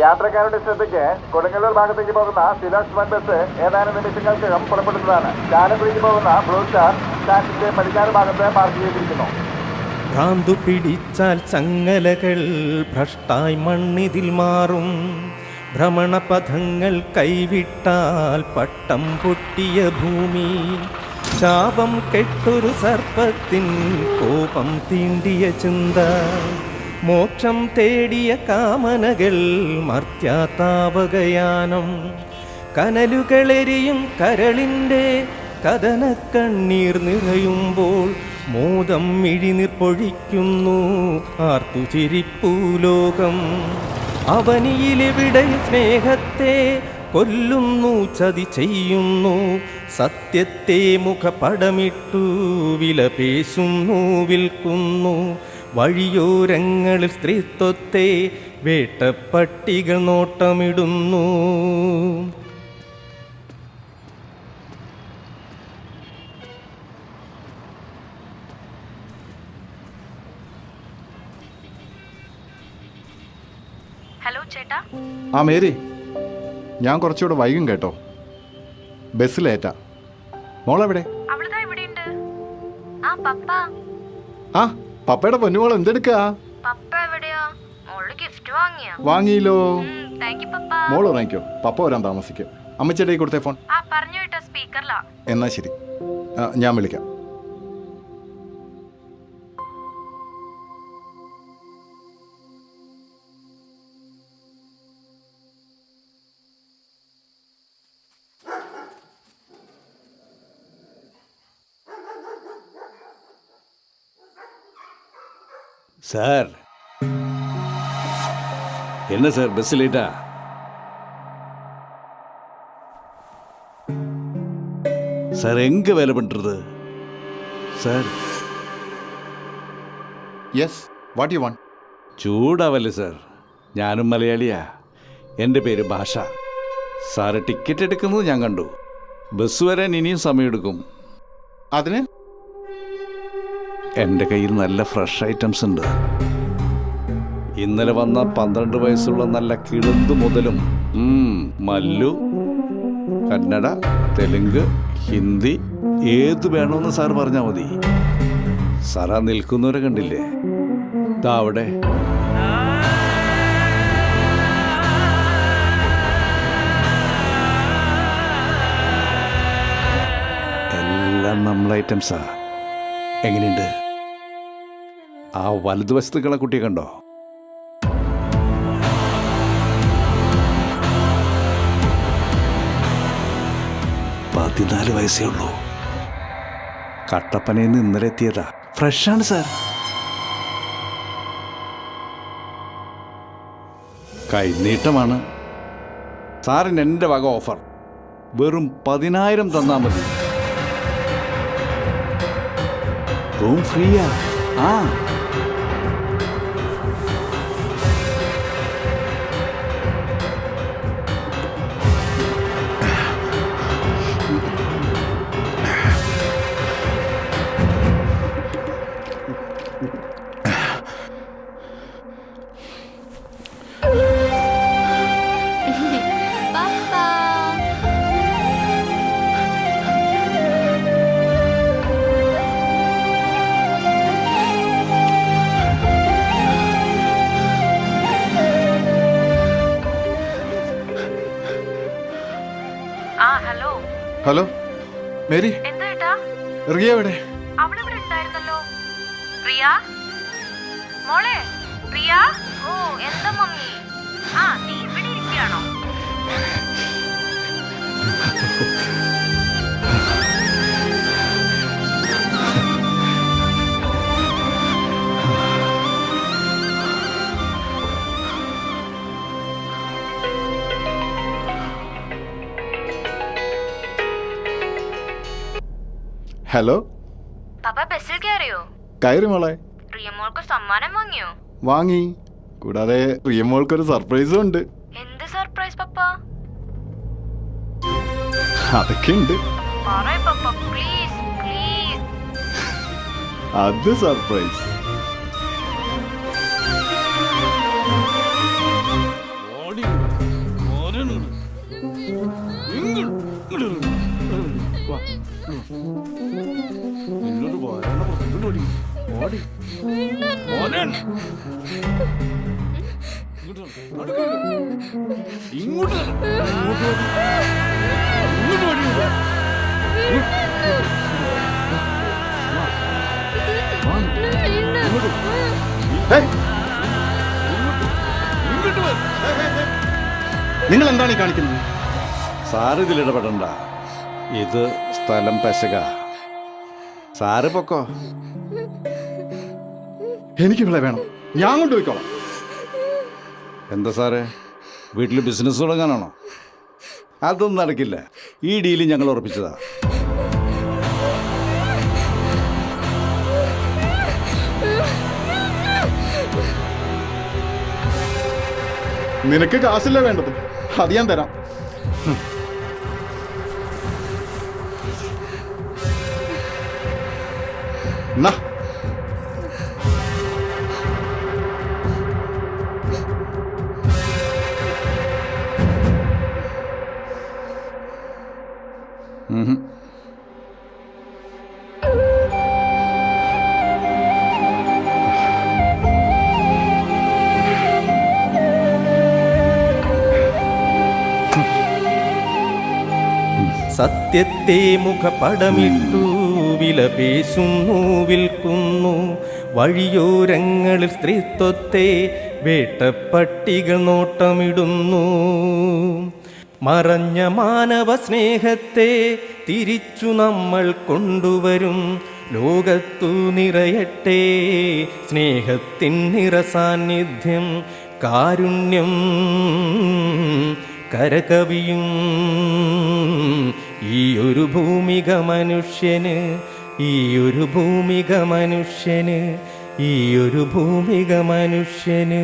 യാത്രക്കാരുടെ ശ്രദ്ധയ്ക്ക് കൊടുങ്ങല്ലൂർ ഭാഗത്തേക്ക് പോകുന്ന സിലോക്സ് വൺ ബസ് ഏതാനും നിമിഷങ്ങൾക്കകം പുറപ്പെടുന്നതാണ്. ചാലക്കുടിക്ക് പോകുന്ന ബ്ലൂ സ്റ്റാർ സ്റ്റാൻഡിന്റെ പടിഞ്ഞാറ് ഭാഗത്ത് പാർക്ക് ചെയ്തിരിക്കുന്നു. ഭ്രാന്തു പിടിച്ചാൽ ചങ്ങലകൾ ഭ്രഷ്ടായി മണ്ണിതിൽ മാറും. ഭ്രമണപഥങ്ങൾ കൈവിട്ടാൽ പട്ടം പൊട്ടിയ ഭൂമി. ശാപം കെട്ടൊരു സർപ്പത്തിൻ കോപം തീണ്ടിയ ചിന്ത. മോക്ഷം തേടിയ കാമനകൾ മർത്യാതാവകയാനം. കനലുകളെരിയും കരളിൻ്റെ കഥനക്കണ്ണീർ നിറയുമ്പോൾ മോദം മിഴിനിർ പൊഴിക്കുന്നു ആർത്തുചിരിപ്പൂ ലോകം. അവനിയിലെവിടെ സ്നേഹത്തെ കൊല്ലുന്നു, ചതി ചെയ്യുന്നു. സത്യത്തെ മുഖപടമിട്ടു വിലപേശുന്നു, വിൽക്കുന്നു. വഴിയോരങ്ങളിൽ സ്ത്രീത്വത്തെ വേട്ടപ്പട്ടികൾ നോട്ടമിടുന്നു. ഹലോ ചേട്ടാ. ആ മേരി, ഞാൻ കുറച്ചുകൂടെ വൈകും കേട്ടോ. ബസ്സിലേറ്റാ. മോളെവിടെ? അവളിതാ ഇവിടെയുണ്ട്. ആ പപ്പ. ആ പപ്പയുടെ പൊന്നുമോൾ എന്തെടുക്കാ? പപ്പ എവിടെയാ? മോള് ഗിഫ്റ്റ് വാങ്ങിയാ? വാങ്ങിയില്ലോ. താങ്ക് യു പപ്പ. മോള് വാങ്ങിക്കോ, പപ്പ വരാൻ താമസിക്കും. അമ്മച്ചേട്ടേക്ക് കൊടുത്തേ ഫോൺ. ആ പറഞ്ഞു കേട്ടോ, സ്പീക്കറിലാ. എന്നാ ശരി, ഞാൻ വിളിക്കാം. சார், என்ன சார் பஸ் லேட்டா? சார் எங்க வேலை பண்றது sir? Yes, what you want? ചൂടാവല്ലേ സാർ, ഞാനും മലയാളിയാ. എൻ്റെ പേര് ഭാഷ. സാറ് ടിക്കറ്റ് എടുക്കുന്നത് ഞാൻ കണ്ടു. ബസ് വരാൻ ഇനിയും സമയമെടുക്കും. അതിന് എൻ്റെ കയ്യിൽ നല്ല ഫ്രഷ് ഐറ്റംസ് ഉണ്ട്. ഇന്നലെ വന്ന 12 വയസ്സുള്ള നല്ല കിളുന്ത് മുതലും മല്ലു, കന്നഡ, തെലുങ്ക്, ഹിന്ദി ഏത് വേണമെന്ന് സാർ പറഞ്ഞാൽ മതി. സാറാ നിൽക്കുന്നവരെ കണ്ടില്ലേ? ദാ അവിടെ. എല്ലാം നമ്മളെ ഐറ്റംസാ. എങ്ങനെയുണ്ട്? ആ വലതുവശത്തുള്ള കുട്ടിയെ കണ്ടോ? വയസ്സേ ഉള്ളൂ. കട്ടപ്പനയിൽ നിന്ന് ഇന്നലെ എത്തിയതാ. ഫ്രഷാണ് സാർ. കൈനീട്ടമാണ്. സാറിന് എൻ്റെ വക ഓഫർ. വെറും 10,000 തന്നാ മതി. റൂം ഫ്രീയാ. ആ ഹലോ മേരി, എന്താ റിയ എവിടെ? അവളിവിടെ ഉണ്ടായിരുന്നല്ലോ. റിയ മോളെ, റിയ. ഓ എന്താ മമ്മി? ആ നീ ഇവിടെ ഇരിക്കുകയാണോ? ഹലോ. പപ്പ ബസ്സിൽ കയറിയോ? കയറി മോളെ. റിയമോൾക്ക് സമ്മാനം വാങ്ങിയോ? വാങ്ങി. കൂടാതെ റിയമോൾക്കൊരു സർപ്രൈസും ഉണ്ട്. എന്ത് സർപ്രൈസ് പപ്പ? അതൊക്കെ ഉണ്ട്. പറയ് പപ്പ, പ്ലീസ് പ്ലീസ്. അത് സർപ്രൈസ്. ഓടി നിന്നോട് വരാനുള്ള പ്രശ്നം ഓടി ഓടി ഓടാൻ. ഇങ്ങോട്ട് വരൂ. നടക്ക്. ഇങ്ങോട്ട് വരൂ. ഇങ്ങോട്ട് വരൂ. ഇങ്ങോട്ട് വരൂ. ഇങ്ങോട്ട് വരൂ. നിങ്ങൾ എന്താണ് ഈ കാണിക്കുന്നത്? സാറ് ഇതിൽ ഇടപെടണ്ട. ഇത് സ്ഥലം പെശക. സാറ് പൊക്കോ. എനിക്ക് ഇവിടെ വേണം, ഞാൻ കൊണ്ടുപോയിക്കോളാം. എന്താ സാറേ, വീട്ടിൽ ബിസിനസ് തുടങ്ങാനാണോ? അതൊന്നും നടക്കില്ല. ഈ ഡീല് ഞങ്ങൾ ഉറപ്പിച്ചതാ. നിനക്ക് കാശല്ലേ വേണ്ടത്, അത് ഞാൻ തരാം. എന്നാ സത്യത്തെ മുഖപടമിട്ടു വിലപേശുന്നു വിൽക്കുന്നു. വഴിയോരങ്ങളിൽ സ്ത്രീത്വത്തെ വേട്ടപ്പട്ടികൾ നോട്ടമിടുന്നു. മറഞ്ഞ മാനവ സ്നേഹത്തെ തിരിച്ചു നമ്മൾ കൊണ്ടുവരും. ലോകത്തു നിറയട്ടെ സ്നേഹത്തിൻ നിറസാന്നിധ്യം. കാരുണ്യം കരകവിയും ഈ ഒരു ഭൂമിക മനുഷ്യന്, ഈ ഒരു ഭൂമിക മനുഷ്യന്, ഈ ഒരു ഭൂമിക മനുഷ്യന്.